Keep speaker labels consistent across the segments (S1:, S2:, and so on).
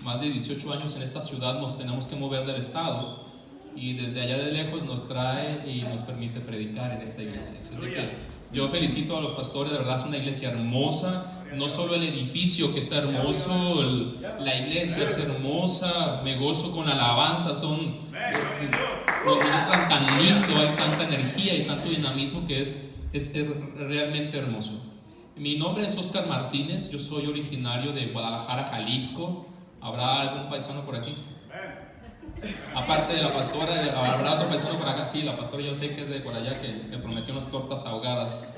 S1: más de 18 años en esta ciudad nos tenemos que mover del estado, y desde allá de lejos nos trae y nos permite predicar en esta iglesia. Así que yo felicito a los pastores, de verdad es una iglesia hermosa. No solo el edificio que está hermoso, la iglesia es hermosa, me gozo con la alabanza, nos ministran tan lindo, hay tanta energía y tanto dinamismo que es realmente hermoso. Mi nombre es Oscar Martínez, yo soy originario de Guadalajara, Jalisco. ¿Habrá algún paisano por aquí? Aparte de la pastora, ¿habrá otro paisano por acá? Sí, la pastora yo sé que es de por allá, que me prometió unas tortas ahogadas.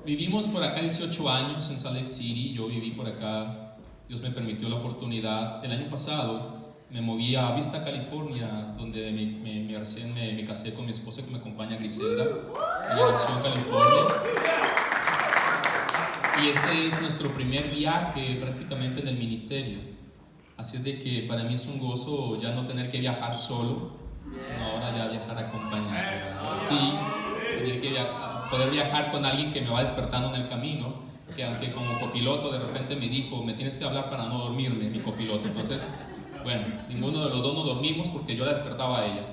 S1: Vivimos por acá 18 años en Salt Lake City, yo viví por acá, Dios me permitió la oportunidad. El año pasado me moví a Vista, California, donde me casé con mi esposa que me acompaña, Griselda. Ella nació en California. Y este es nuestro primer viaje prácticamente en el ministerio. Así es de que para mí es un gozo ya no tener que viajar solo, sino ahora ya viajar acompañado. Así, poder viajar con alguien que me va despertando en el camino, que aunque como copiloto de repente me dijo, me tienes que hablar para no dormirme, mi copiloto. Entonces, bueno, ninguno de los dos no dormimos porque yo la despertaba a ella.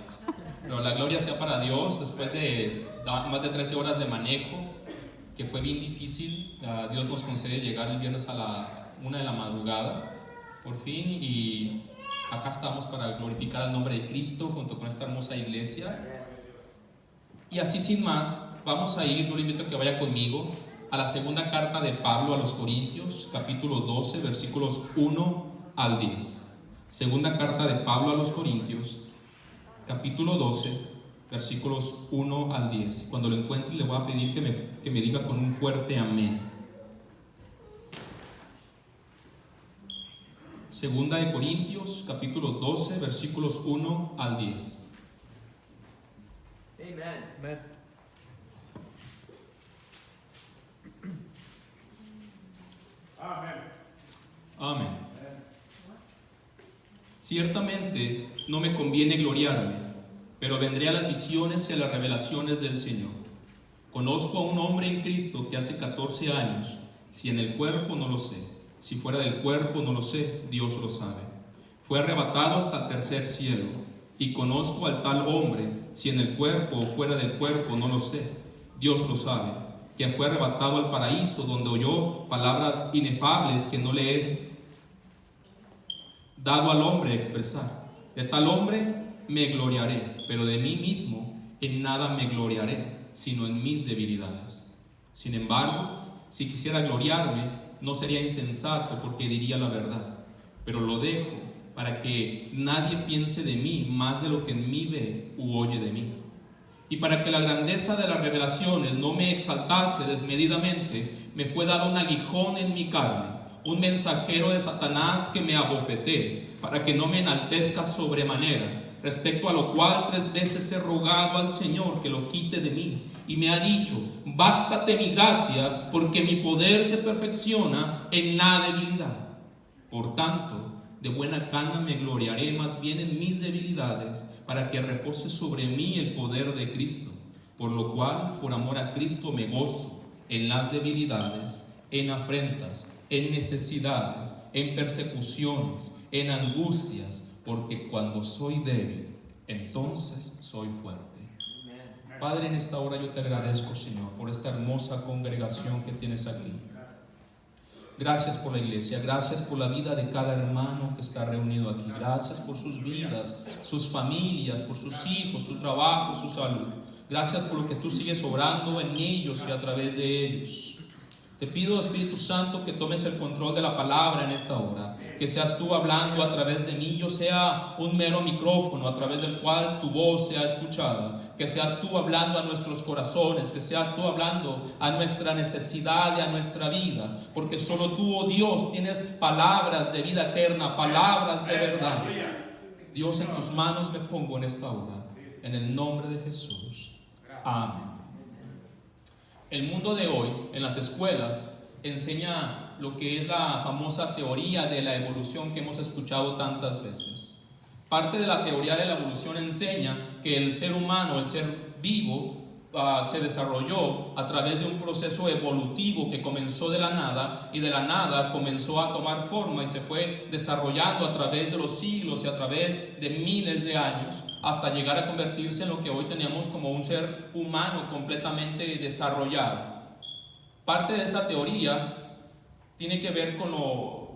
S1: Pero la gloria sea para Dios, después de más de 13 horas de manejo, que fue bien difícil, Dios nos concede llegar el viernes a la 1 de la madrugada. Por fin, y acá estamos para glorificar el nombre de Cristo junto con esta hermosa iglesia. Y así sin más, vamos a ir, yo le invito a que vaya conmigo a la segunda carta de Pablo a los Corintios, capítulo 12, versículos 1 al 10. Segunda carta de Pablo a los Corintios, capítulo 12, versículos 1 al 10. Cuando lo encuentre le voy a pedir que me diga con un fuerte amén. Segunda de Corintios, capítulo 12, versículos 1 al 10.
S2: Amen.
S1: Amén. Amén. Ciertamente no me conviene gloriarme, pero vendré a las visiones y a las revelaciones del Señor. Conozco a un hombre en Cristo que hace 14 años, si en el cuerpo no lo sé. Si fuera del cuerpo no lo sé, Dios lo sabe. Fue arrebatado hasta el tercer cielo, y conozco al tal hombre, si en el cuerpo o fuera del cuerpo no lo sé, Dios lo sabe, que fue arrebatado al paraíso, donde oyó palabras inefables que no le es dado al hombre expresar. De tal hombre me gloriaré, pero de mí mismo en nada me gloriaré, sino en mis debilidades. Sin embargo, si quisiera gloriarme, no sería insensato, porque diría la verdad, pero lo dejo para que nadie piense de mí más de lo que en mí ve u oye de mí. Y para que la grandeza de las revelaciones no me exaltase desmedidamente, me fue dado un aguijón en mi carne, un mensajero de Satanás que me abofetee, para que no me enaltezca sobremanera, respecto a lo cual 3 veces he rogado al Señor que lo quite de mí, y me ha dicho: bástate mi gracia, porque mi poder se perfecciona en la debilidad. Por tanto, de buena gana me gloriaré más bien en mis debilidades, para que repose sobre mí el poder de Cristo. Por lo cual, por amor a Cristo me gozo en las debilidades, en afrentas, en necesidades, en persecuciones, en angustias, porque cuando soy débil, entonces soy fuerte. Padre, en esta hora yo te agradezco, Señor, por esta hermosa congregación que tienes aquí. Gracias por la iglesia, gracias por la vida de cada hermano que está reunido aquí. Gracias por sus vidas, sus familias, por sus hijos, su trabajo, su salud. Gracias por lo que tú sigues obrando en ellos y a través de ellos. Te pido, Espíritu Santo, que tomes el control de la palabra en esta hora, que seas tú hablando a través de mí, yo sea un mero micrófono a través del cual tu voz sea escuchada, que seas tú hablando a nuestros corazones, que seas tú hablando a nuestra necesidad y a nuestra vida, porque solo tú, oh Dios, tienes palabras de vida eterna, palabras de verdad. Dios, en tus manos me pongo en esta hora, en el nombre de Jesús. Amén. El mundo de hoy, en las escuelas, enseña lo que es la famosa teoría de la evolución que hemos escuchado tantas veces. Parte de la teoría de la evolución enseña que el ser humano, el ser vivo, se desarrolló a través de un proceso evolutivo que comenzó de la nada, y de la nada comenzó a tomar forma y se fue desarrollando a través de los siglos y a través de miles de años, hasta llegar a convertirse en lo que hoy tenemos como un ser humano completamente desarrollado. Parte de esa teoría tiene que ver con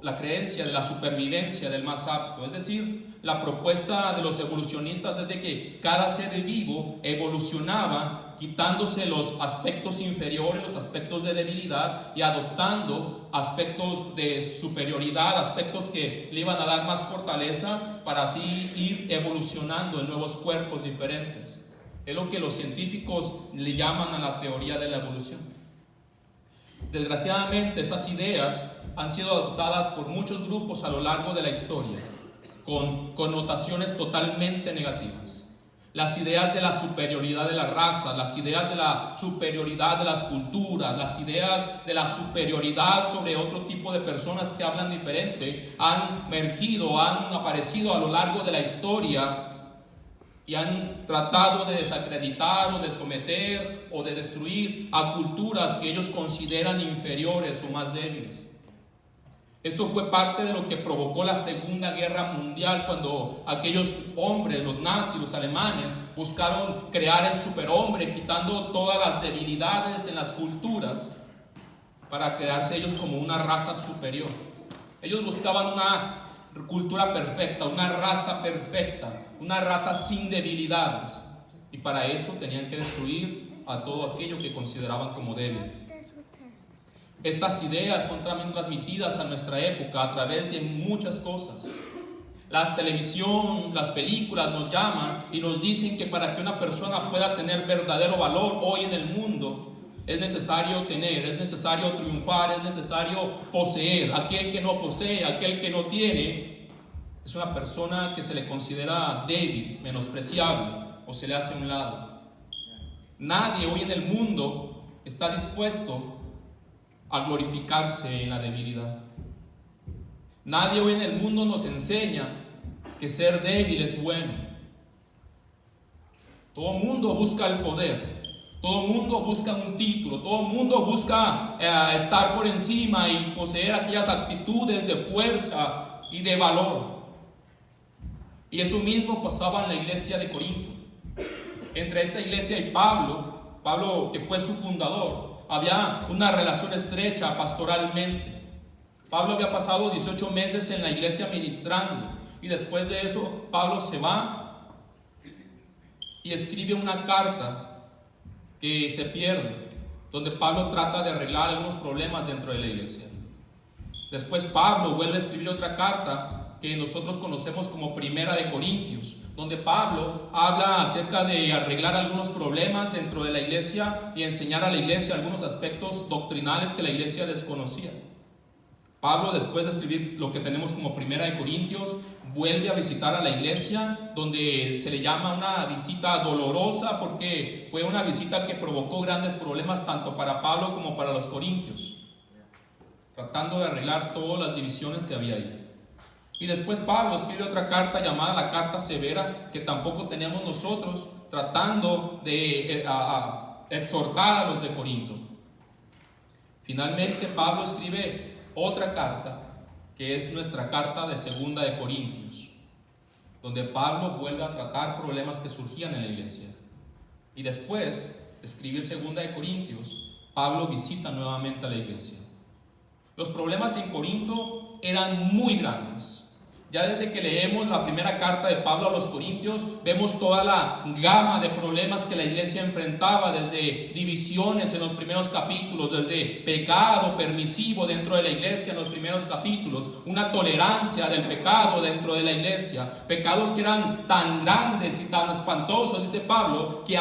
S1: la creencia de la supervivencia del más apto. Es decir, la propuesta de los evolucionistas es de que cada ser vivo evolucionaba quitándose los aspectos inferiores, los aspectos de debilidad, y adoptando aspectos de superioridad, aspectos que le iban a dar más fortaleza, para así ir evolucionando en nuevos cuerpos diferentes. Es lo que los científicos le llaman a la teoría de la evolución. Desgraciadamente, estas ideas han sido adoptadas por muchos grupos a lo largo de la historia, con connotaciones totalmente negativas. Las ideas de la superioridad de la raza, las ideas de la superioridad de las culturas, las ideas de la superioridad sobre otro tipo de personas que hablan diferente, han emergido, han aparecido a lo largo de la historia y han tratado de desacreditar o de someter o de destruir a culturas que ellos consideran inferiores o más débiles. Esto fue parte de lo que provocó la Segunda Guerra Mundial, cuando aquellos hombres, los nazis, los alemanes, buscaron crear el superhombre, quitando todas las debilidades en las culturas para quedarse ellos como una raza superior. Ellos buscaban una cultura perfecta, una raza perfecta, una raza sin debilidades, y para eso tenían que destruir a todo aquello que consideraban como débil. Estas ideas son también transmitidas a nuestra época a través de muchas cosas. La televisión, las películas nos llaman y nos dicen que para que una persona pueda tener verdadero valor hoy en el mundo, es necesario tener, es necesario triunfar, es necesario poseer. Aquel que no posee, aquel que no tiene, es una persona que se le considera débil, menospreciable, o se le hace a un lado. Nadie hoy en el mundo está dispuesto a glorificarse en la debilidad. Nadie hoy en el mundo nos enseña que ser débil es bueno. Todo el mundo busca el poder, todo el mundo busca un título, todo el mundo busca estar por encima y poseer aquellas actitudes de fuerza y de valor. Y eso mismo pasaba en la iglesia de Corinto. Entre esta iglesia y Pablo, que fue su fundador, había una relación estrecha pastoralmente. Pablo había pasado 18 meses en la iglesia ministrando, y después de eso Pablo se va y escribe una carta que se pierde, donde Pablo trata de arreglar algunos problemas dentro de la iglesia. Después Pablo vuelve a escribir otra carta que nosotros conocemos como Primera de Corintios, donde Pablo habla acerca de arreglar algunos problemas dentro de la iglesia y enseñar a la iglesia algunos aspectos doctrinales que la iglesia desconocía. Pablo, después de escribir lo que tenemos como Primera de Corintios, vuelve a visitar a la iglesia, donde se le llama una visita dolorosa, porque fue una visita que provocó grandes problemas tanto para Pablo como para los corintios, tratando de arreglar todas las divisiones que había ahí. Y después Pablo escribe otra carta llamada la carta severa, que tampoco tenemos nosotros, tratando de exhortar a los de Corinto. Finalmente Pablo escribe otra carta, que es nuestra carta de Segunda de Corintios, donde Pablo vuelve a tratar problemas que surgían en la iglesia. Y después de escribir Segunda de Corintios, Pablo visita nuevamente a la iglesia. Los problemas en Corinto eran muy grandes. Ya desde que leemos la primera carta de Pablo a los Corintios, vemos toda la gama de problemas que la iglesia enfrentaba, desde divisiones en los primeros capítulos, desde pecado permisivo dentro de la iglesia en los primeros capítulos, una tolerancia del pecado dentro de la iglesia, pecados que eran tan grandes y tan espantosos, dice Pablo, que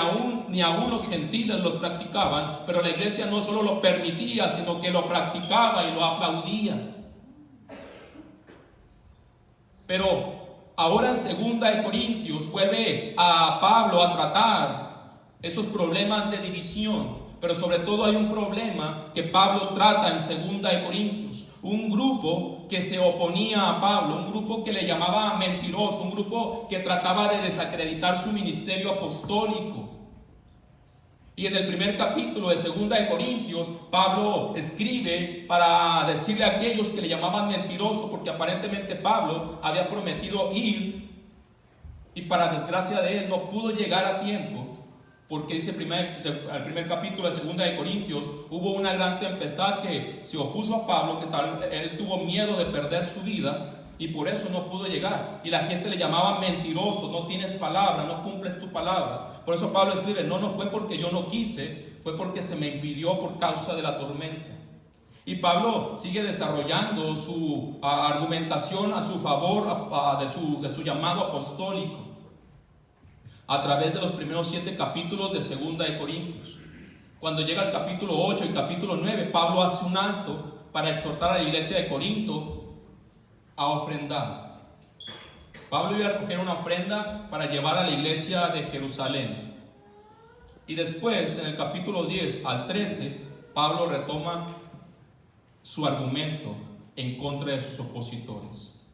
S1: ni aún los gentiles los practicaban, pero la iglesia no solo lo permitía, sino que lo practicaba y lo aplaudía. Pero ahora en Segunda de Corintios vuelve a Pablo a tratar esos problemas de división, pero sobre todo hay un problema que Pablo trata en Segunda de Corintios. Un grupo que se oponía a Pablo, un grupo que le llamaba mentiroso, un grupo que trataba de desacreditar su ministerio apostólico. Y en el primer capítulo de 2 Corintios, Pablo escribe para decirle a aquellos que le llamaban mentiroso, porque aparentemente Pablo había prometido ir, y para desgracia de él no pudo llegar a tiempo, porque dice el primer capítulo de 2 Corintios, hubo una gran tempestad que se opuso a Pablo, que él tuvo miedo de perder su vida, y por eso no pudo llegar. Y la gente le llamaba mentiroso, no tienes palabra, no cumples tu palabra. Por eso Pablo escribe, no fue porque yo no quise, fue porque se me impidió por causa de la tormenta. Y Pablo sigue desarrollando su argumentación a su favor de su llamado apostólico a través de los primeros 7 capítulos de 2 Corintios. Cuando llega al capítulo 8 y capítulo 9, Pablo hace un alto para exhortar a la iglesia de Corinto a ofrendar. Pablo iba a recoger una ofrenda para llevar a la iglesia de Jerusalén. Y después, en el capítulo 10 al 13, Pablo retoma su argumento en contra de sus opositores.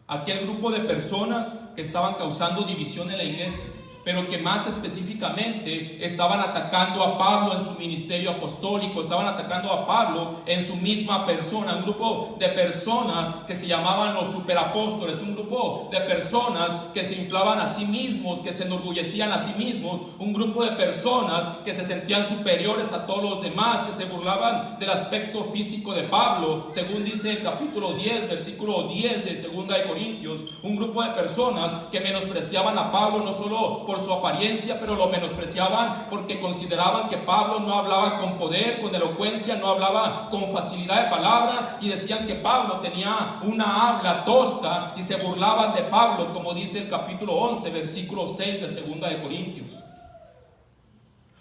S1: Aquel grupo de personas que estaban causando división en la iglesia, pero que más específicamente estaban atacando a Pablo en su ministerio apostólico, estaban atacando a Pablo en su misma persona. Un grupo de personas que se llamaban los superapóstoles, un grupo de personas que se inflaban a sí mismos, que se enorgullecían a sí mismos, un grupo de personas que se sentían superiores a todos los demás, que se burlaban del aspecto físico de Pablo, según dice el capítulo 10, versículo 10 de 2 Corintios, un grupo de personas que menospreciaban a Pablo no solo por su apariencia, pero lo menospreciaban porque consideraban que Pablo no hablaba con poder, con elocuencia, no hablaba con facilidad de palabra, y decían que Pablo tenía una habla tosca, y se burlaban de Pablo, como dice el capítulo 11, versículo 6 de 2 Corintios.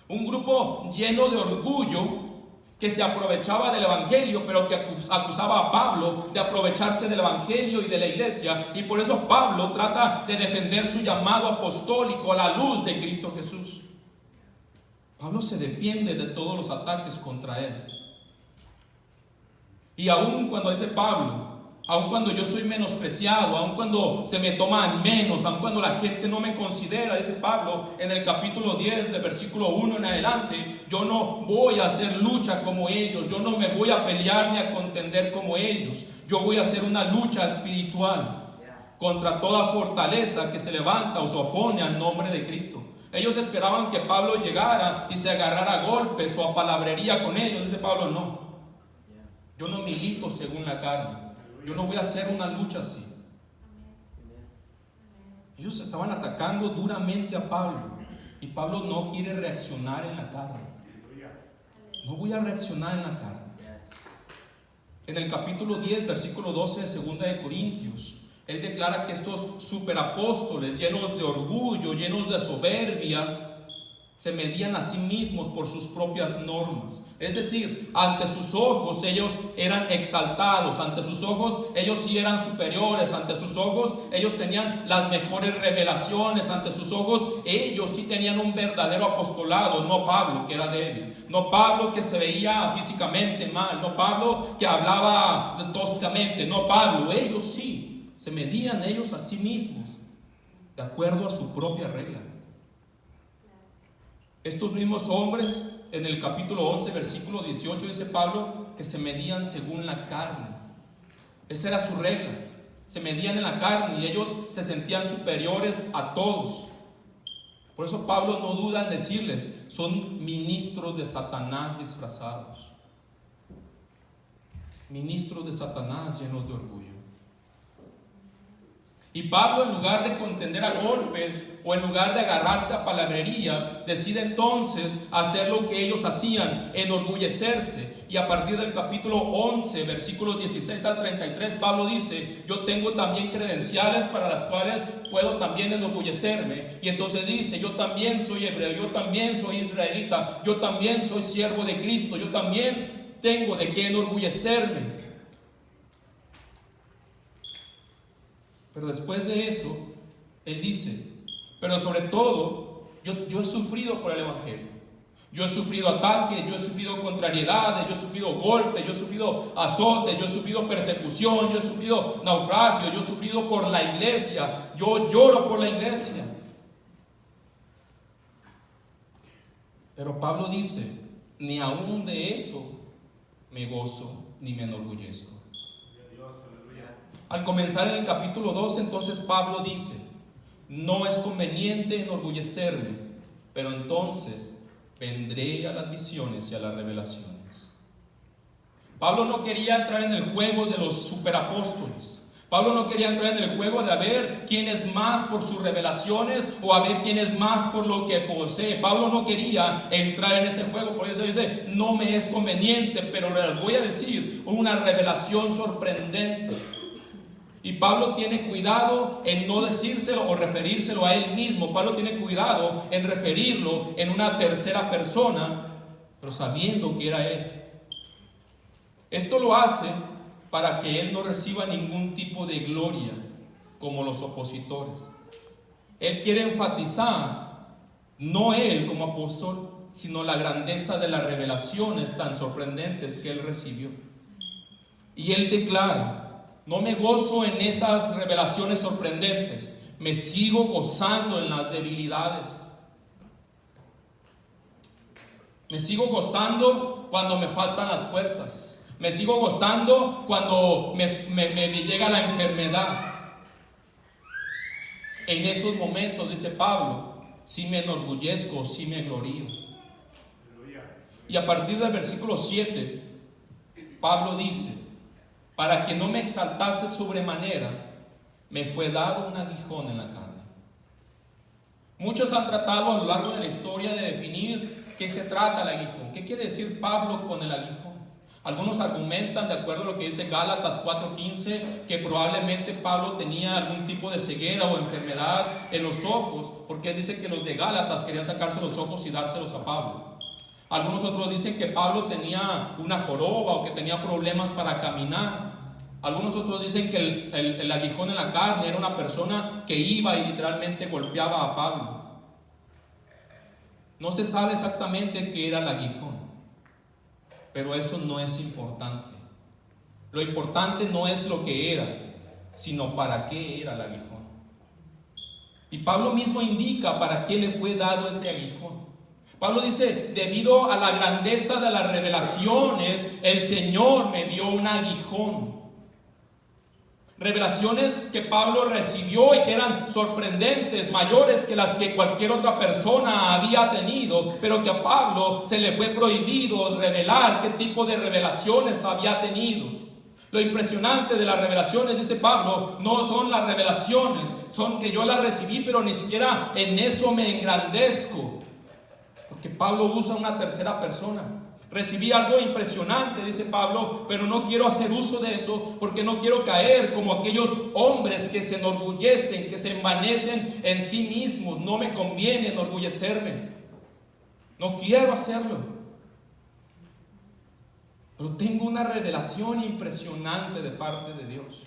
S1: Un grupo lleno de orgullo que se aprovechaba del evangelio, pero que acusaba a Pablo de aprovecharse del evangelio y de la iglesia. Y por eso Pablo trata de defender su llamado apostólico a la luz de Cristo Jesús. Pablo se defiende de todos los ataques contra él. Y aun cuando dice Pablo, aun cuando yo soy menospreciado, aun cuando se me toman menos, aun cuando la gente no me considera, dice Pablo en el capítulo 10, del versículo 1 en adelante, yo no voy a hacer lucha como ellos, yo no me voy a pelear ni a contender como ellos, yo voy a hacer una lucha espiritual contra toda fortaleza que se levanta o se opone al nombre de Cristo. Ellos esperaban que Pablo llegara y se agarrara a golpes o a palabrería con ellos. Dice Pablo, no, yo no milito según la carne. Yo no voy a hacer una lucha así. Ellos estaban atacando duramente a Pablo, y Pablo no quiere reaccionar en la carne. No voy a reaccionar en la carne. En el capítulo 10, versículo 12 de 2 Corintios, él declara que estos superapóstoles, llenos de orgullo, llenos de soberbia, se medían a sí mismos por sus propias normas. Es decir, ante sus ojos ellos eran exaltados, ante sus ojos ellos sí eran superiores, ante sus ojos ellos tenían las mejores revelaciones, ante sus ojos ellos sí tenían un verdadero apostolado. No Pablo, que era débil, no Pablo, que se veía físicamente mal, no Pablo, que hablaba toscamente, no Pablo. Ellos sí se medían ellos a sí mismos de acuerdo a su propia regla. Estos mismos hombres, en el capítulo 11, versículo 18, dice Pablo que se medían según la carne. Esa era su regla. Se medían en la carne y ellos se sentían superiores a todos. Por eso Pablo no duda en decirles, son ministros de Satanás disfrazados. Ministros de Satanás llenos de orgullo. Y Pablo, en lugar de contender a golpes o en lugar de agarrarse a palabrerías, decide entonces hacer lo que ellos hacían, enorgullecerse. Y a partir del capítulo 11, versículos 16 al 33, Pablo dice, yo tengo también credenciales para las cuales puedo también enorgullecerme. Y entonces dice, yo también soy hebreo, yo también soy israelita, yo también soy siervo de Cristo, yo también tengo de qué enorgullecerme. Pero después de eso, él dice, pero sobre todo, yo he sufrido por el evangelio. Yo he sufrido ataques, yo he sufrido contrariedades, yo he sufrido golpes, yo he sufrido azotes, yo he sufrido persecución, yo he sufrido naufragio, yo he sufrido por la iglesia, yo lloro por la iglesia. Pero Pablo dice, ni aún de eso me gozo ni me enorgullezco. Al comenzar en el capítulo 2, entonces Pablo dice, no es conveniente enorgullecerme, pero entonces vendré a las visiones y a las revelaciones. Pablo no quería entrar en el juego de los superapóstoles. Pablo no quería entrar en el juego de a ver quién es más por sus revelaciones o a ver quién es más por lo que posee. Pablo no quería entrar en ese juego, por eso dice, no me es conveniente, pero les voy a decir una revelación sorprendente. Y Pablo tiene cuidado en no decírselo o referírselo a él mismo. Pablo tiene cuidado en referirlo en una tercera persona, pero sabiendo que era él. Esto lo hace para que él no reciba ningún tipo de gloria como los opositores. Él quiere enfatizar, no él como apóstol, sino la grandeza de las revelaciones tan sorprendentes que él recibió. Y él declara, no me gozo en esas revelaciones sorprendentes, me sigo gozando en las debilidades. Me sigo gozando cuando me faltan las fuerzas. Me sigo gozando cuando me llega la enfermedad. En esos momentos, dice Pablo, sí me enorgullezco, sí me glorío. Y a partir del versículo 7, Pablo dice, para que no me exaltase sobremanera, me fue dado un aguijón en la carne. Muchos han tratado a lo largo de la historia de definir qué se trata el aguijón. ¿Qué quiere decir Pablo con el aguijón? Algunos argumentan, de acuerdo a lo que dice Gálatas 4:15, que probablemente Pablo tenía algún tipo de ceguera o enfermedad en los ojos, porque él dice que los de Gálatas querían sacarse los ojos y dárselos a Pablo. Algunos otros dicen que Pablo tenía una joroba o que tenía problemas para caminar. Algunos otros dicen que el aguijón en la carne era una persona que iba y literalmente golpeaba a Pablo. No se sabe exactamente qué era el aguijón, pero eso no es importante. Lo importante no es lo que era, sino para qué era el aguijón. Y Pablo mismo indica para qué le fue dado ese aguijón. Pablo dice, debido a la grandeza de las revelaciones, el Señor me dio un aguijón. Revelaciones que Pablo recibió y que eran sorprendentes, mayores que las que cualquier otra persona había tenido, pero que a Pablo se le fue prohibido revelar qué tipo de revelaciones había tenido. Lo impresionante de las revelaciones, dice Pablo, no son las revelaciones, son que yo las recibí, pero ni siquiera en eso me engrandezco, porque Pablo usa una tercera persona. Recibí algo impresionante, dice Pablo, pero no quiero hacer uso de eso porque no quiero caer como aquellos hombres que se enorgullecen, que se envanecen en sí mismos. No me conviene enorgullecerme. No quiero hacerlo. Pero tengo una revelación impresionante de parte de Dios.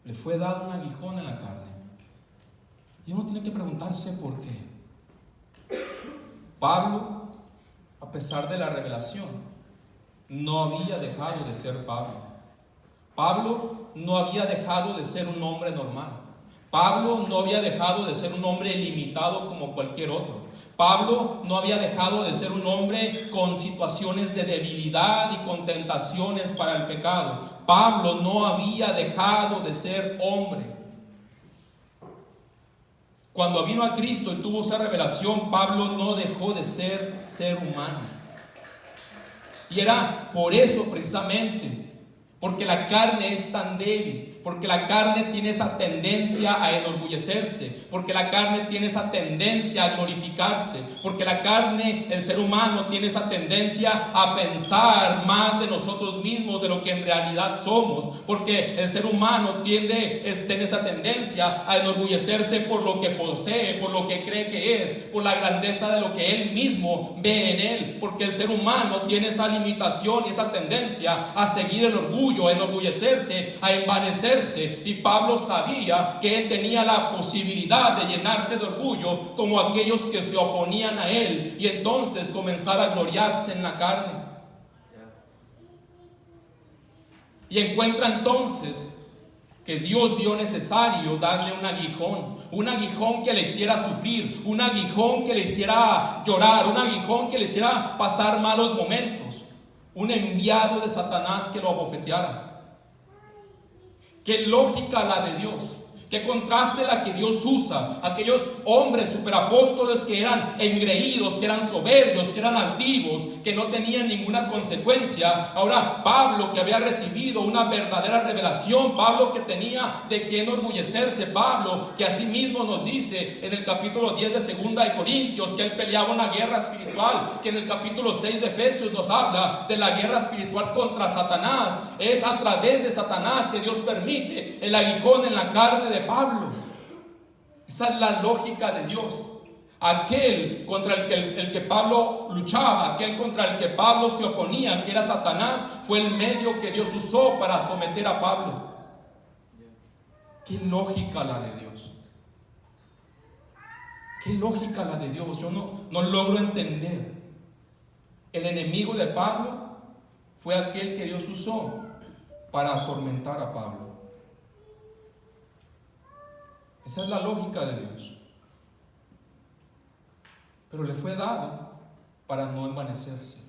S1: Le fue dado un aguijón en la carne. Y uno tiene que preguntarse por qué. Pablo, a pesar de la revelación, no había dejado de ser Pablo. Pablo no había dejado de ser un hombre normal. Pablo no había dejado de ser un hombre limitado como cualquier otro. Pablo no había dejado de ser un hombre con situaciones de debilidad y con tentaciones para el pecado. Pablo no había dejado de ser hombre. Cuando vino a Cristo y tuvo esa revelación, Pablo no dejó de ser humano. Y era por eso precisamente, porque la carne es tan débil, porque la carne tiene esa tendencia a enorgullecerse, porque la carne tiene esa tendencia a glorificarse, porque la carne, el ser humano, tiene esa tendencia a pensar más de nosotros mismos de lo que en realidad somos, porque el ser humano tiene esa tendencia a enorgullecerse por lo que posee, por lo que cree que es, por la grandeza de lo que él mismo ve en él, porque el ser humano tiene esa limitación y esa tendencia a seguir el orgullo, a enorgullecerse, a envanecerse. Y Pablo sabía que él tenía la posibilidad de llenarse de orgullo como aquellos que se oponían a él y entonces comenzar a gloriarse en la carne. Y encuentra entonces que Dios vio necesario darle un aguijón que le hiciera sufrir, un aguijón que le hiciera llorar, un aguijón que le hiciera pasar malos momentos, un enviado de Satanás que lo abofeteara. Qué lógica la de Dios. Qué contraste la que Dios usa. Aquellos hombres superapóstoles que eran engreídos, que eran soberbios, que eran altivos, que no tenían ninguna consecuencia. Ahora Pablo, que había recibido una verdadera revelación, Pablo que tenía de qué enorgullecerse, Pablo que asimismo nos dice en el capítulo 10 de 2 de Corintios que él peleaba una guerra espiritual, que en el capítulo 6 de Efesios nos habla de la guerra espiritual contra Satanás. Es a través de Satanás que Dios permite el aguijón en la carne de Pablo. Esa es la lógica de Dios. Aquel contra el que Pablo luchaba, aquel contra el que Pablo se oponía, que era Satanás, fue el medio que Dios usó para someter a Pablo. Qué lógica la de Dios. Qué lógica la de Dios. Yo no logro entender. El enemigo de Pablo fue aquel que Dios usó para atormentar a Pablo. Esa es la lógica de Dios. Pero le fue dado para no envanecerse.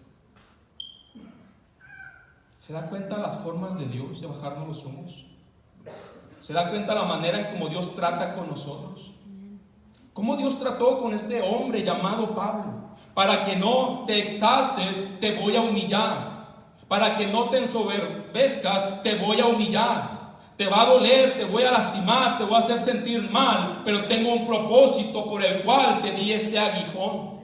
S1: ¿Se da cuenta las formas de Dios de bajarnos los humos? ¿Se da cuenta la manera en cómo Dios trata con nosotros? ¿Cómo Dios trató con este hombre llamado Pablo? Para que no te exaltes, te voy a humillar. Para que no te ensoberbezcas, te voy a humillar. Te va a doler, te voy a lastimar, te voy a hacer sentir mal, pero tengo un propósito por el cual te di este aguijón.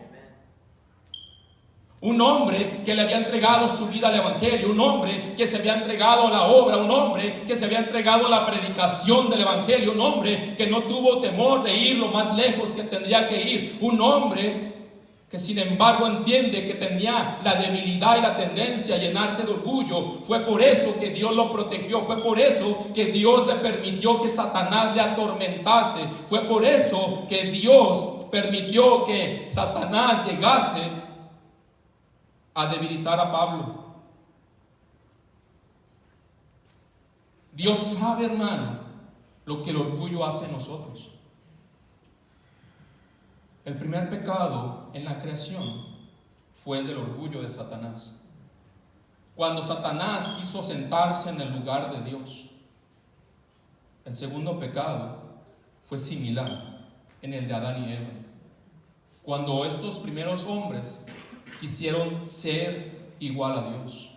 S1: Un hombre que le había entregado su vida al evangelio, un hombre que se había entregado a la obra, un hombre que se había entregado a la predicación del evangelio, un hombre que no tuvo temor de ir lo más lejos que tendría que ir, un hombre que sin embargo entiende que tenía la debilidad y la tendencia a llenarse de orgullo. Fue por eso que Dios lo protegió, fue por eso que Dios le permitió que Satanás le atormentase, fue por eso que Dios permitió que Satanás llegase a debilitar a Pablo. Dios sabe, hermano, lo que el orgullo hace en nosotros. El primer pecado en la creación fue el del orgullo de Satanás. Cuando Satanás quiso sentarse en el lugar de Dios. El segundo pecado fue similar en el de Adán y Eva. Cuando estos primeros hombres quisieron ser igual a Dios.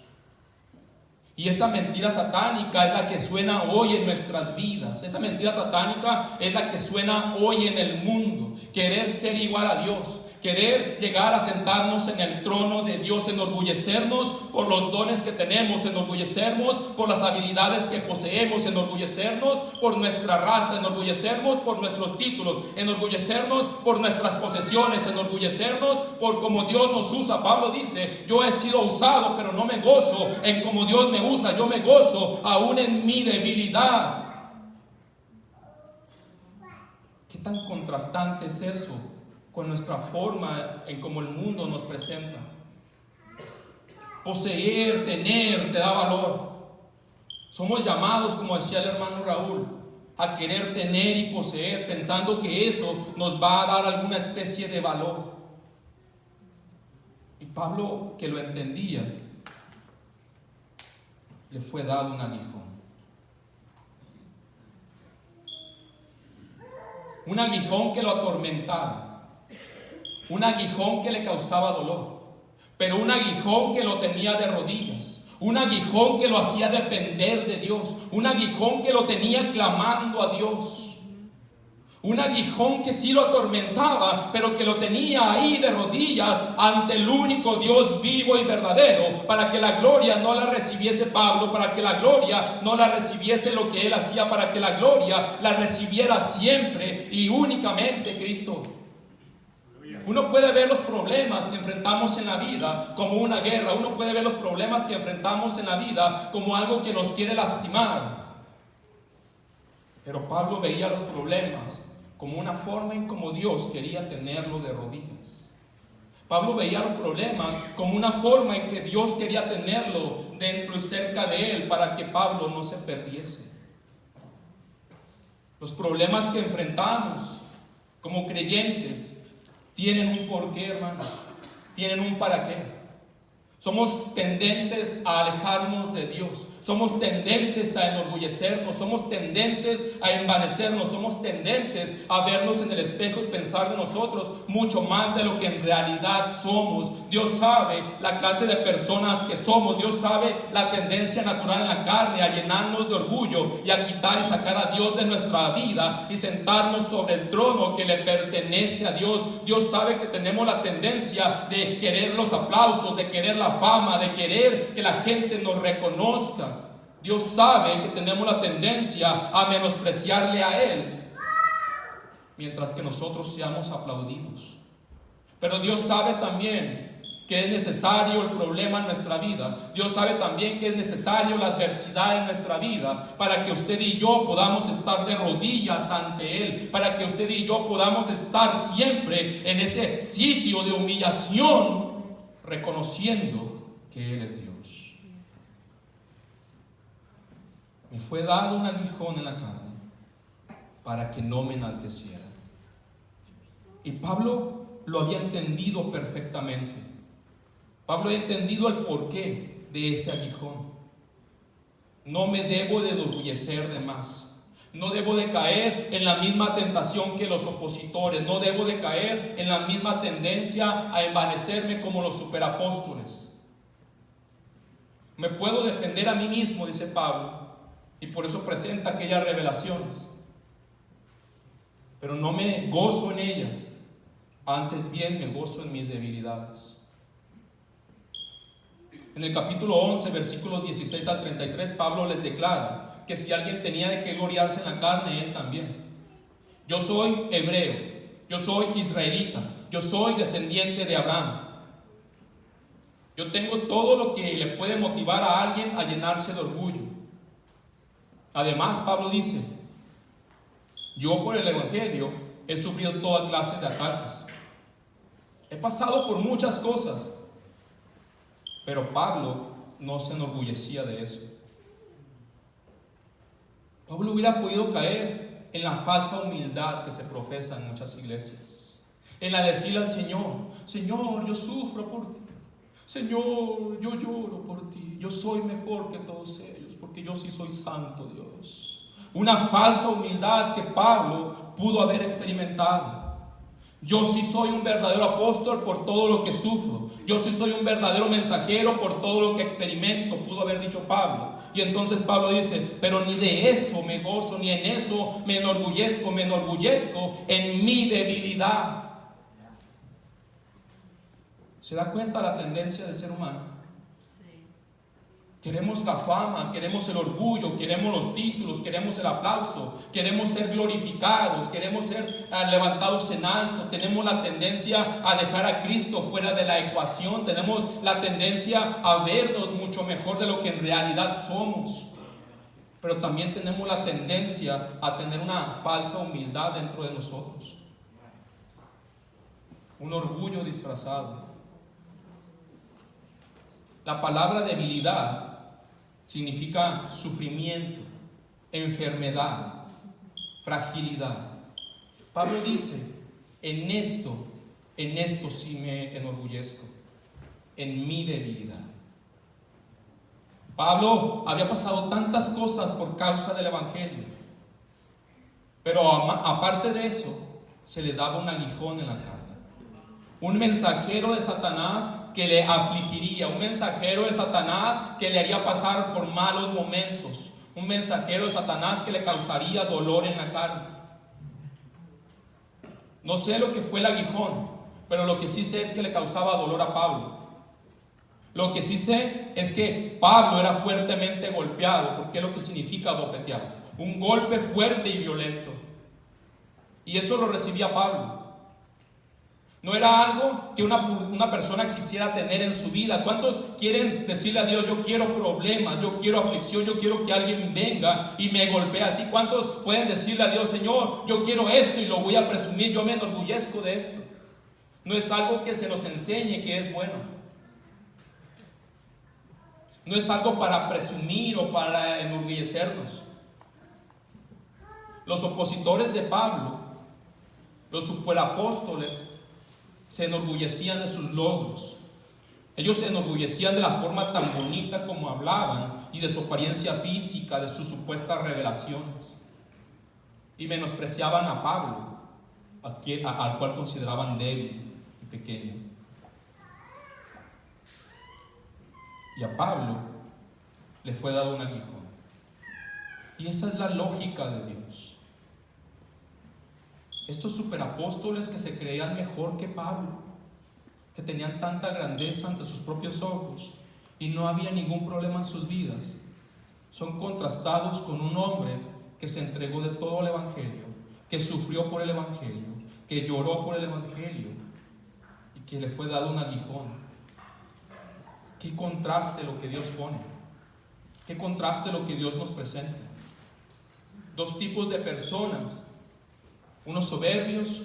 S1: Y esa mentira satánica es la que suena hoy en nuestras vidas. Esa mentira satánica es la que suena hoy en el mundo. Querer ser igual a Dios. Querer llegar a sentarnos en el trono de Dios. Enorgullecernos por los dones que tenemos. Enorgullecernos por las habilidades que poseemos. Enorgullecernos por nuestra raza. Enorgullecernos por nuestros títulos. Enorgullecernos por nuestras posesiones. Enorgullecernos por cómo Dios nos usa. Pablo dice: yo he sido usado, pero no me gozo en cómo Dios me usa. Yo me gozo aún en mi debilidad. ¿Qué tan contrastante es eso con nuestra forma en cómo el mundo nos presenta? Poseer, tener, te da valor. Somos llamados, como decía el hermano Raúl, a querer tener y poseer, pensando que eso nos va a dar alguna especie de valor. Y Pablo, que lo entendía, le fue dado un aguijón. Un aguijón que lo atormentaba. Un aguijón que le causaba dolor. Pero un aguijón que lo tenía de rodillas. Un aguijón que lo hacía depender de Dios. Un aguijón que lo tenía clamando a Dios. Un aguijón que sí lo atormentaba, pero que lo tenía ahí de rodillas ante el único Dios vivo y verdadero, para que la gloria no la recibiese Pablo, para que la gloria no la recibiese lo que él hacía, para que la gloria la recibiera siempre y únicamente Cristo. Uno puede ver los problemas que enfrentamos en la vida como una guerra. Uno puede ver los problemas que enfrentamos en la vida como algo que nos quiere lastimar. Pero Pablo veía los problemas como una forma en cómo Dios quería tenerlo de rodillas. Pablo veía los problemas como una forma en que Dios quería tenerlo dentro y cerca de él, para que Pablo no se perdiese. Los problemas que enfrentamos como creyentes tienen un porqué, hermano. Tienen un para qué. Somos tendentes a alejarnos de Dios. Somos tendentes a enorgullecernos. Somos tendentes a envanecernos. Somos tendentes a vernos en el espejo y pensar de nosotros mucho más de lo que en realidad somos. Dios sabe la clase de personas que somos. Dios sabe la tendencia natural en la carne a llenarnos de orgullo y a quitar y sacar a Dios de nuestra vida y sentarnos sobre el trono que le pertenece a Dios. Dios sabe que tenemos la tendencia de querer los aplausos, de querer la fama, de querer que la gente nos reconozca. Dios sabe que tenemos la tendencia a menospreciarle a Él, mientras que nosotros seamos aplaudidos. Pero Dios sabe también que es necesario el problema en nuestra vida. Dios sabe también que es necesario la adversidad en nuestra vida para que usted y yo podamos estar de rodillas ante Él, para que usted y yo podamos estar siempre en ese sitio de humillación, reconociendo que Él es Dios. Me fue dado un aguijón en la carne para que no me enalteciera. Y Pablo lo había entendido perfectamente. Pablo había entendido el porqué de ese aguijón. No me debo de enorgullecer de más. No debo de caer en la misma tentación que los opositores. No debo de caer en la misma tendencia a envanecerme como los superapóstoles. Me puedo defender a mí mismo, dice Pablo, y por eso presenta aquellas revelaciones. Pero no me gozo en ellas, antes bien me gozo en mis debilidades. En el capítulo 11, versículos 16 al 33, Pablo les declara que si alguien tenía de qué gloriarse en la carne, él también. Yo soy hebreo, yo soy israelita, yo soy descendiente de Abraham. Yo tengo todo lo que le puede motivar a alguien a llenarse de orgullo. Además, Pablo dice: yo por el evangelio he sufrido toda clase de ataques. He pasado por muchas cosas. Pero Pablo no se enorgullecía de eso. Pablo hubiera podido caer en la falsa humildad que se profesa en muchas iglesias. En la de decirle al Señor: Señor, yo sufro por ti. Señor, yo lloro por ti. Yo soy mejor que todos ellos, porque yo sí soy santo, Dios. Una falsa humildad que Pablo pudo haber experimentado. Yo sí soy un verdadero apóstol por todo lo que sufro. Yo sí soy un verdadero mensajero por todo lo que experimento, pudo haber dicho Pablo. Y entonces Pablo dice: pero ni de eso me gozo, ni en eso me enorgullezco en mi debilidad. ¿Se da cuenta la tendencia del ser humano? Queremos la fama, queremos el orgullo, queremos los títulos, queremos el aplauso, queremos ser glorificados, queremos ser levantados en alto. Tenemos la tendencia a dejar a Cristo fuera de la ecuación. Tenemos la tendencia a vernos mucho mejor de lo que en realidad somos. Pero también tenemos la tendencia a tener una falsa humildad dentro de nosotros. Un orgullo disfrazado. La palabra debilidad significa sufrimiento, enfermedad, fragilidad. Pablo dice: en esto sí me enorgullezco, en mi debilidad. Pablo había pasado tantas cosas por causa del evangelio, pero aparte de eso, se le daba un aguijón en la carne. Un mensajero de Satanás que le afligiría, un mensajero de Satanás que le haría pasar por malos momentos, un mensajero de Satanás que le causaría dolor en la carne. No sé lo que fue el aguijón, pero lo que sí sé es que le causaba dolor a Pablo. Lo que sí sé es que Pablo era fuertemente golpeado, porque es lo que significa bofetear, un golpe fuerte y violento. Y eso lo recibía Pablo. No era algo que una persona quisiera tener en su vida. ¿Cuántos quieren decirle a Dios: yo quiero problemas, yo quiero aflicción, yo quiero que alguien venga y me golpee así? ¿Cuántos pueden decirle a Dios: Señor, yo quiero esto y lo voy a presumir, yo me enorgullezco de esto? No es algo que se nos enseñe que es bueno. No es algo para presumir o para enorgullecernos. Los opositores de Pablo, los superapóstoles, se enorgullecían de sus logros. Ellos se enorgullecían de la forma tan bonita como hablaban y de su apariencia física, de sus supuestas revelaciones. Y menospreciaban a Pablo, al cual consideraban débil y pequeño. Y a Pablo le fue dado un aguijón. Y esa es la lógica de Dios. Estos superapóstoles que se creían mejor que Pablo, que tenían tanta grandeza ante sus propios ojos y no había ningún problema en sus vidas, son contrastados con un hombre que se entregó de todo el Evangelio, que sufrió por el Evangelio, que lloró por el Evangelio y que le fue dado un aguijón. Qué contraste lo que Dios pone, qué contraste lo que Dios nos presenta. Dos tipos de personas, unos soberbios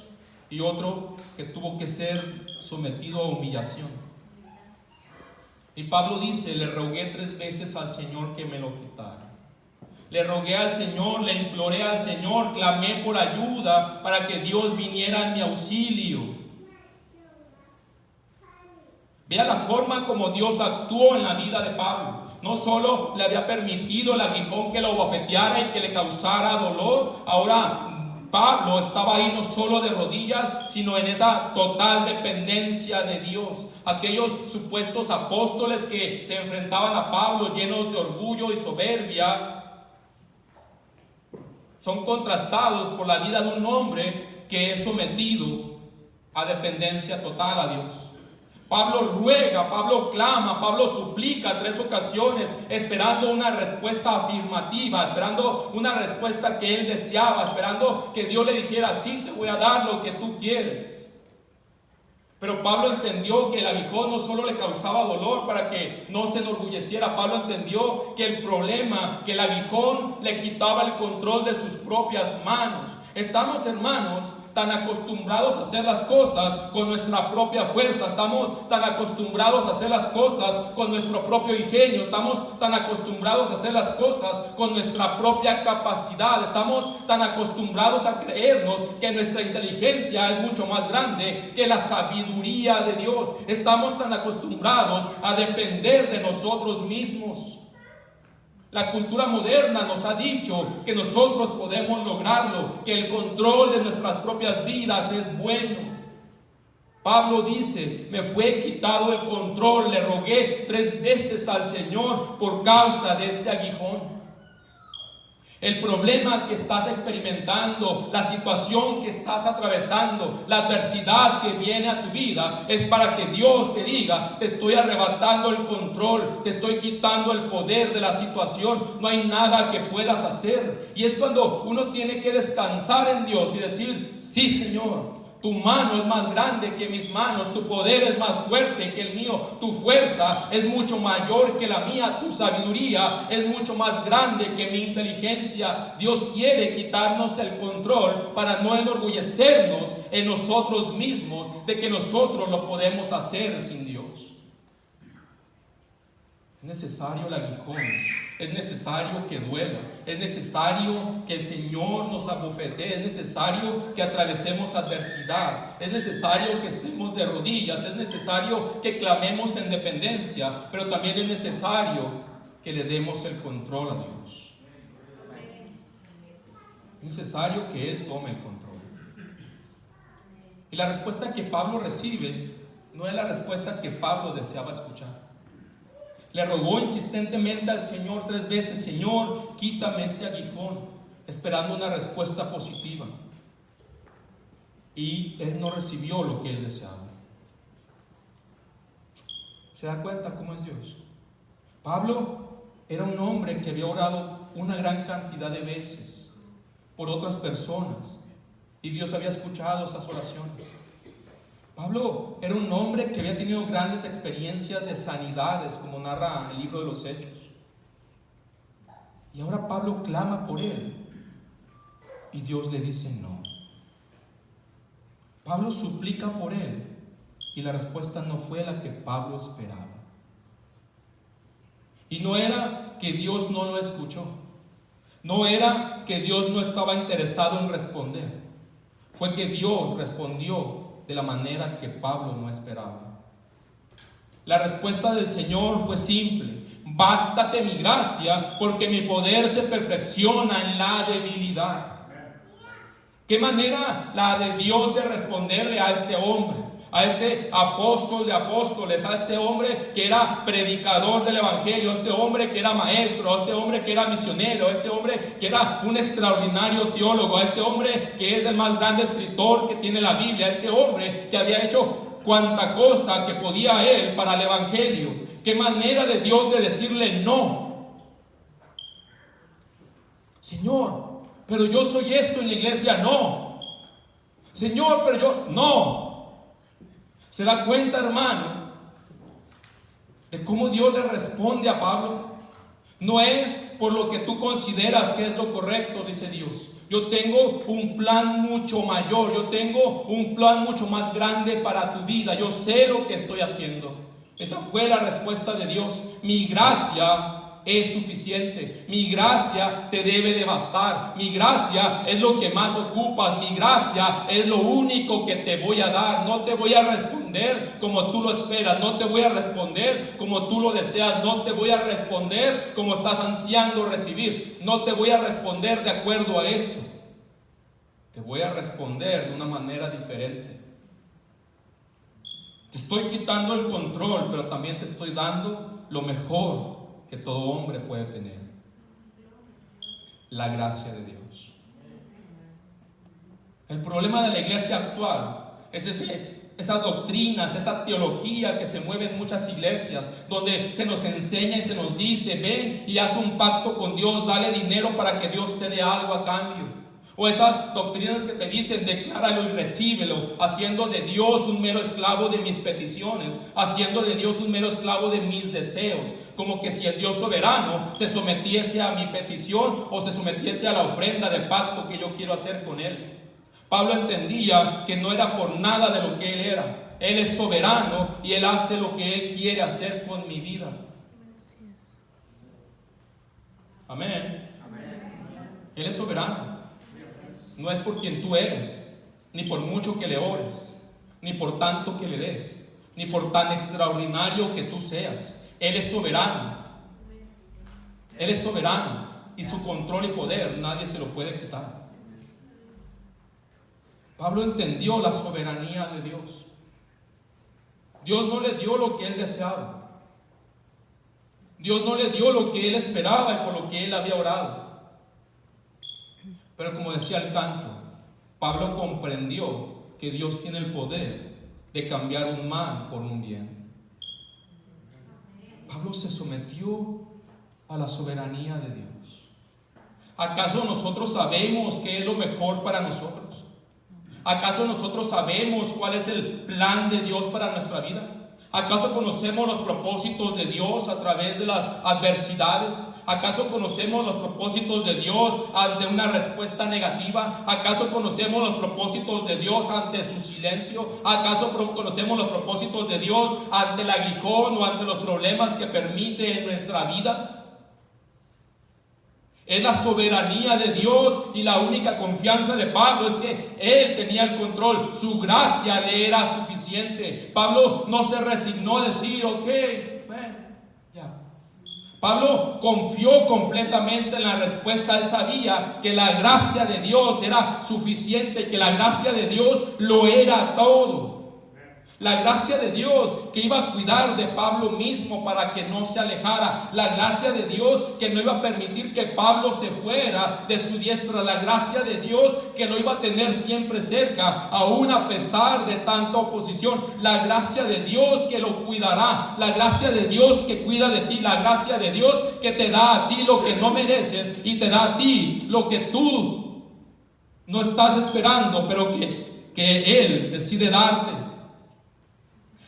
S1: y otro que tuvo que ser sometido a humillación. Y Pablo dice: le rogué 3 veces al Señor que me lo quitara. Le rogué al Señor, le imploré al Señor, clamé por ayuda para que Dios viniera en mi auxilio. Vea la forma como Dios actuó en la vida de Pablo. No solo le había permitido el aguijón que lo bofeteara y que le causara dolor, ahora Pablo estaba ahí no solo de rodillas, sino en esa total dependencia de Dios. Aquellos supuestos apóstoles que se enfrentaban a Pablo llenos de orgullo y soberbia, son contrastados por la vida de un hombre que es sometido a dependencia total a Dios. Pablo ruega, Pablo clama, Pablo suplica 3 ocasiones, esperando una respuesta afirmativa, esperando una respuesta que él deseaba, esperando que Dios le dijera: sí, te voy a dar lo que tú quieres. Pero Pablo entendió que el aguijón no solo le causaba dolor para que no se enorgulleciera. Pablo entendió que el problema, que el aguijón le quitaba el control de sus propias manos. Estamos, hermanos, tan acostumbrados a hacer las cosas con nuestra propia fuerza, estamos tan acostumbrados a hacer las cosas con nuestro propio ingenio, estamos tan acostumbrados a hacer las cosas con nuestra propia capacidad, estamos tan acostumbrados a creernos que nuestra inteligencia es mucho más grande que la sabiduría de Dios, estamos tan acostumbrados a depender de nosotros mismos. La cultura moderna nos ha dicho que nosotros podemos lograrlo, que el control de nuestras propias vidas es bueno. Pablo dice: me fue quitado el control, le rogué 3 veces al Señor por causa de este aguijón. El problema que estás experimentando, la situación que estás atravesando, la adversidad que viene a tu vida, es para que Dios te diga: te estoy arrebatando el control, te estoy quitando el poder de la situación, no hay nada que puedas hacer. Y es cuando uno tiene que descansar en Dios y decir: sí, Señor, tu mano es más grande que mis manos, tu poder es más fuerte que el mío, tu fuerza es mucho mayor que la mía, tu sabiduría es mucho más grande que mi inteligencia. Dios quiere quitarnos el control para no enorgullecernos en nosotros mismos de que nosotros lo podemos hacer sin Dios. Es necesario el aguijón, es necesario que duela, es necesario que el Señor nos abofetee, es necesario que atravesemos adversidad, es necesario que estemos de rodillas, es necesario que clamemos en dependencia, pero también es necesario que le demos el control a Dios. Es necesario que Él tome el control. Y la respuesta que Pablo recibe no es la respuesta que Pablo deseaba escuchar. Le rogó insistentemente al Señor 3 veces: Señor, quítame este aguijón, esperando una respuesta positiva. Y él no recibió lo que él deseaba. ¿Se da cuenta cómo es Dios? Pablo era un hombre que había orado una gran cantidad de veces por otras personas y Dios había escuchado esas oraciones. Pablo era un hombre que había tenido grandes experiencias de sanidades, como narra el libro de los Hechos. Y ahora Pablo clama por él y Dios le dice no. Pablo suplica por él y la respuesta no fue la que Pablo esperaba. Y no era que Dios no lo escuchó. No era que Dios no estaba interesado en responder, fue que Dios respondió de la manera que Pablo no esperaba. La respuesta del Señor fue simple: bástate mi gracia, porque mi poder se perfecciona en la debilidad. ¿Qué manera la de Dios de responderle a este hombre, a este apóstol de apóstoles, a este hombre que era predicador del evangelio, a este hombre que era maestro, a este hombre que era misionero, a este hombre que era un extraordinario teólogo, a este hombre que es el más grande escritor que tiene la Biblia, a este hombre que había hecho cuanta cosa que podía él para el evangelio? ¿Qué manera de Dios de decirle no? Señor, pero yo soy esto en la iglesia. No. Señor, pero yo no. ¿Se da cuenta, hermano, de cómo Dios le responde a Pablo? No es por lo que tú consideras que es lo correcto, dice Dios. Yo tengo un plan mucho mayor, yo tengo un plan mucho más grande para tu vida. Yo sé lo que estoy haciendo. Esa fue la respuesta de Dios. Mi gracia es suficiente. Mi gracia te debe de bastar. Mi gracia es lo que más ocupas. Mi gracia es lo único que te voy a dar. No te voy a responder como tú lo esperas. No te voy a responder como tú lo deseas. No te voy a responder como estás ansiando recibir. No te voy a responder de acuerdo a eso. Te voy a responder de una manera diferente. Te estoy quitando el control, pero también te estoy dando lo mejor que todo hombre puede tener: la gracia de Dios. El problema de la iglesia actual es esas doctrinas, esa teología que se mueve en muchas iglesias, donde se nos enseña y se nos dice: ven y haz un pacto con Dios, dale dinero para que Dios te dé algo a cambio. O esas doctrinas que te dicen: decláralo y recíbelo, haciendo de Dios un mero esclavo de mis peticiones, haciendo de Dios un mero esclavo de mis deseos, como que si el Dios soberano se sometiese a mi petición o se sometiese a la ofrenda del pacto que yo quiero hacer con Él. Pablo entendía que no era por nada de lo que Él era. Él es soberano y Él hace lo que Él quiere hacer con mi vida. Amén. Él es soberano. No es por quien tú eres, ni por mucho que le ores, ni por tanto que le des, ni por tan extraordinario que tú seas. Él es soberano. Él es soberano, y su control y poder nadie se lo puede quitar. Pablo entendió la soberanía de Dios. Dios no le dio lo que él deseaba. Dios no le dio lo que él esperaba y por lo que él había orado. Pero como decía el canto, Pablo comprendió que Dios tiene el poder de cambiar un mal por un bien. Pablo se sometió a la soberanía de Dios. ¿Acaso nosotros sabemos qué es lo mejor para nosotros? ¿Acaso nosotros sabemos cuál es el plan de Dios para nuestra vida? ¿Acaso conocemos los propósitos de Dios a través de las adversidades? ¿Acaso conocemos los propósitos de Dios ante una respuesta negativa? ¿Acaso conocemos los propósitos de Dios ante su silencio? ¿Acaso conocemos los propósitos de Dios ante el aguijón o ante los problemas que permite en nuestra vida? Es la soberanía de Dios, y la única confianza de Pablo es que él tenía el control. Su gracia le era suficiente. Pablo no se resignó a decir: ok, bueno, ya. Pablo confió completamente en la respuesta. Él sabía que la gracia de Dios era suficiente, que la gracia de Dios lo era todo. La gracia de Dios que iba a cuidar de Pablo mismo para que no se alejara. La gracia de Dios que no iba a permitir que Pablo se fuera de su diestra. La gracia de Dios que lo iba a tener siempre cerca, aún a pesar de tanta oposición. La gracia de Dios que lo cuidará. La gracia de Dios que cuida de ti. La gracia de Dios que te da a ti lo que no mereces y te da a ti lo que tú no estás esperando, pero que Él decide darte.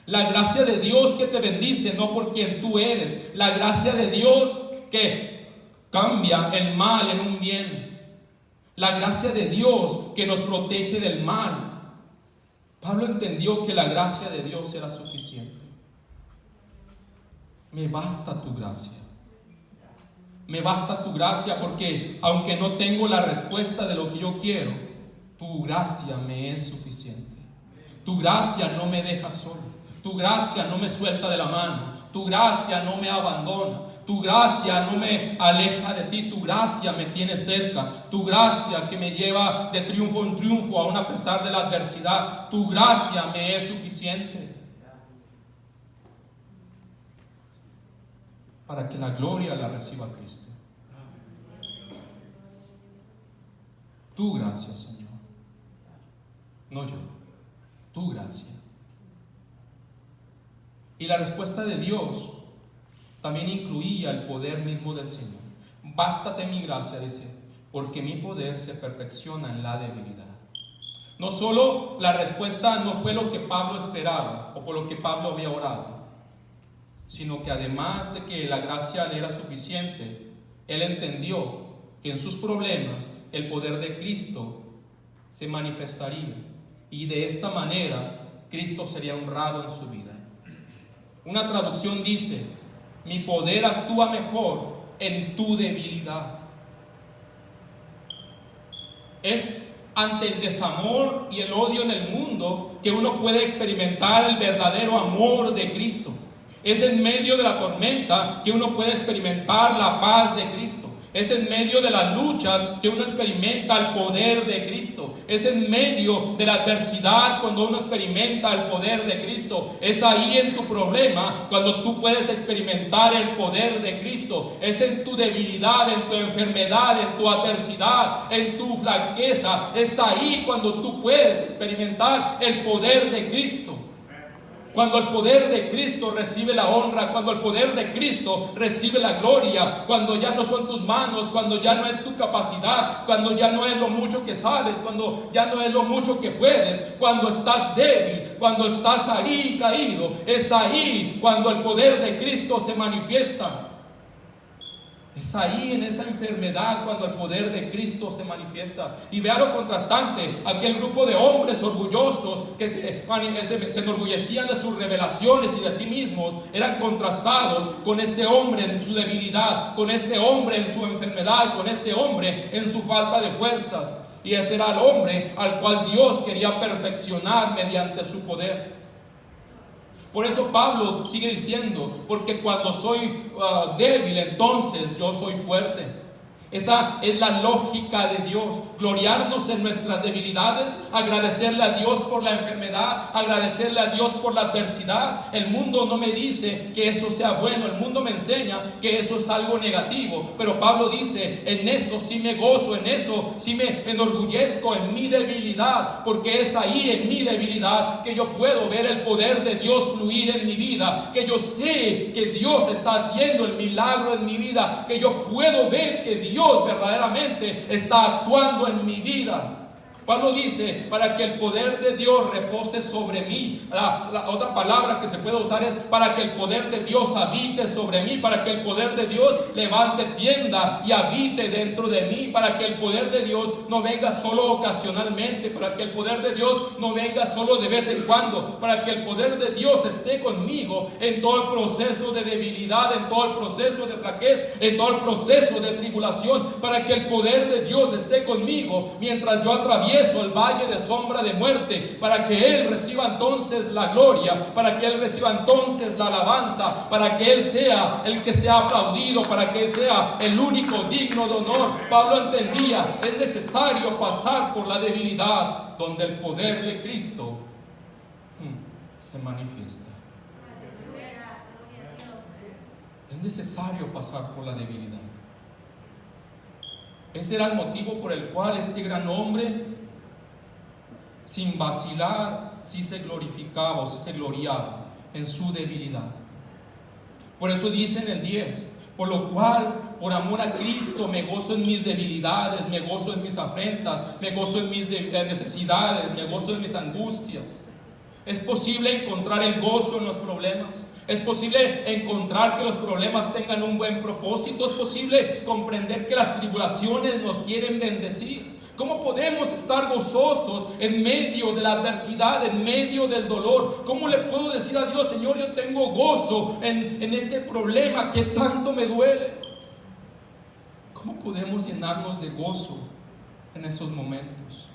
S1: La gracia de Dios que te bendice, no por quien tú eres. La gracia de Dios que cambia el mal en un bien. La gracia de Dios que nos protege del mal. Pablo entendió que la gracia de Dios era suficiente. Me basta tu gracia. Me basta tu gracia, porque aunque no tengo la respuesta de lo que yo quiero, tu gracia me es suficiente. Tu gracia no me deja solo. Tu gracia no me suelta de la mano. Tu gracia no me abandona. Tu gracia no me aleja de ti. Tu gracia me tiene cerca. Tu gracia que me lleva de triunfo en triunfo aún a pesar de la adversidad. Tu gracia me es suficiente para que la gloria la reciba Cristo. Tu gracia, Señor. No yo. Tu gracia. Y la respuesta de Dios también incluía el poder mismo del Señor. Bástate mi gracia, dice, porque mi poder se perfecciona en la debilidad. No solo la respuesta no fue lo que Pablo esperaba o por lo que Pablo había orado, sino que además de que la gracia le era suficiente, él entendió que en sus problemas el poder de Cristo se manifestaría, y de esta manera Cristo sería honrado en su vida. Una traducción dice: mi poder actúa mejor en tu debilidad. Es ante el desamor y el odio en el mundo que uno puede experimentar el verdadero amor de Cristo. Es en medio de la tormenta que uno puede experimentar la paz de Cristo. Es en medio de las luchas que uno experimenta el poder de Cristo. Es en medio de la adversidad cuando uno experimenta el poder de Cristo. Es ahí en tu problema cuando tú puedes experimentar el poder de Cristo. Es en tu debilidad, en tu enfermedad, en tu adversidad, en tu flaqueza. Es ahí cuando tú puedes experimentar el poder de Cristo. Cuando el poder de Cristo recibe la honra, cuando el poder de Cristo recibe la gloria, cuando ya no son tus manos, cuando ya no es tu capacidad, cuando ya no es lo mucho que sabes, cuando ya no es lo mucho que puedes, cuando estás débil, cuando estás ahí caído, es ahí cuando el poder de Cristo se manifiesta. Es ahí en esa enfermedad cuando el poder de Cristo se manifiesta. Y vea lo contrastante: aquel grupo de hombres orgullosos que se enorgullecían de sus revelaciones y de sí mismos, eran contrastados con este hombre en su debilidad, con este hombre en su enfermedad, con este hombre en su falta de fuerzas. Y ese era el hombre al cual Dios quería perfeccionar mediante su poder. Por eso Pablo sigue diciendo: porque cuando soy débil, entonces yo soy fuerte. Esa es la lógica de Dios: gloriarnos en nuestras debilidades, agradecerle a Dios por la enfermedad, agradecerle a Dios por la adversidad. El mundo no me dice que eso sea bueno, el mundo me enseña que eso es algo negativo, pero Pablo dice: en eso sí me gozo, en eso sí me enorgullezco, en mi debilidad, porque es ahí en mi debilidad que yo puedo ver el poder de Dios fluir en mi vida, que yo sé que Dios está haciendo el milagro en mi vida, que yo puedo ver que Dios verdaderamente está actuando en mi vida. Pablo dice: para que el poder de Dios repose sobre mí. La otra palabra que se puede usar es: para que el poder de Dios habite sobre mí, para que el poder de Dios levante tienda y habite dentro de mí, para que el poder de Dios no venga solo ocasionalmente, para que el poder de Dios no venga solo de vez en cuando, para que el poder de Dios esté conmigo en todo el proceso de debilidad, en todo el proceso de flaqueza, en todo el proceso de tribulación, para que el poder de Dios esté conmigo mientras yo atravieso el valle de sombra de muerte, para que Él reciba entonces la gloria, para que Él reciba entonces la alabanza, para que Él sea el que sea aplaudido, para que Él sea el único digno de honor. Pablo entendía: es necesario pasar por la debilidad donde el poder de Cristo se manifiesta. Es necesario pasar por la debilidad. Ese era el motivo por el cual este gran hombre, sin vacilar, sí se glorificaba o sí se gloriaba en su debilidad. Por eso dice en el 10: por lo cual, por amor a Cristo, me gozo en mis debilidades, me gozo en mis afrentas, me gozo en mis necesidades, me gozo en mis angustias. Es posible encontrar el gozo en los problemas. Es posible encontrar que los problemas tengan un buen propósito. Es posible comprender que las tribulaciones nos quieren bendecir. ¿Cómo podemos estar gozosos en medio de la adversidad, en medio del dolor? ¿Cómo le puedo decir a Dios: Señor, yo tengo gozo en este problema que tanto me duele? ¿Cómo podemos llenarnos de gozo en esos momentos?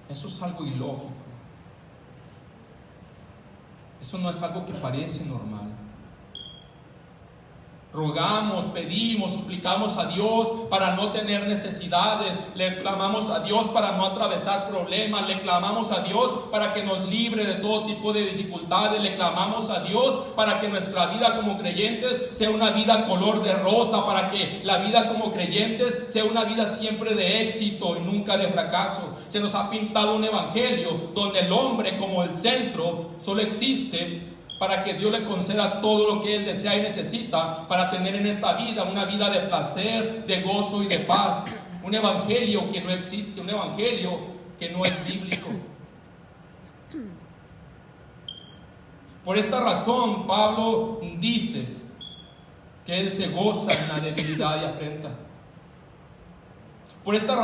S1: Eso es algo ilógico. Eso no es algo que parece normal. Rogamos, pedimos, suplicamos a Dios para no tener necesidades, le clamamos a Dios para no atravesar problemas, le clamamos a Dios para que nos libre de todo tipo de dificultades, le clamamos a Dios para que nuestra vida como creyentes sea una vida color de rosa, para que la vida como creyentes sea una vida siempre de éxito y nunca de fracaso. Se nos ha pintado un evangelio donde el hombre como el centro solo existe para que Dios le conceda todo lo que él desea y necesita para tener en esta vida una vida de placer, de gozo y de paz. Un evangelio que no existe, un evangelio que no es bíblico. Por esta razón Pablo dice que él se goza en la debilidad y afrenta. Por esta razón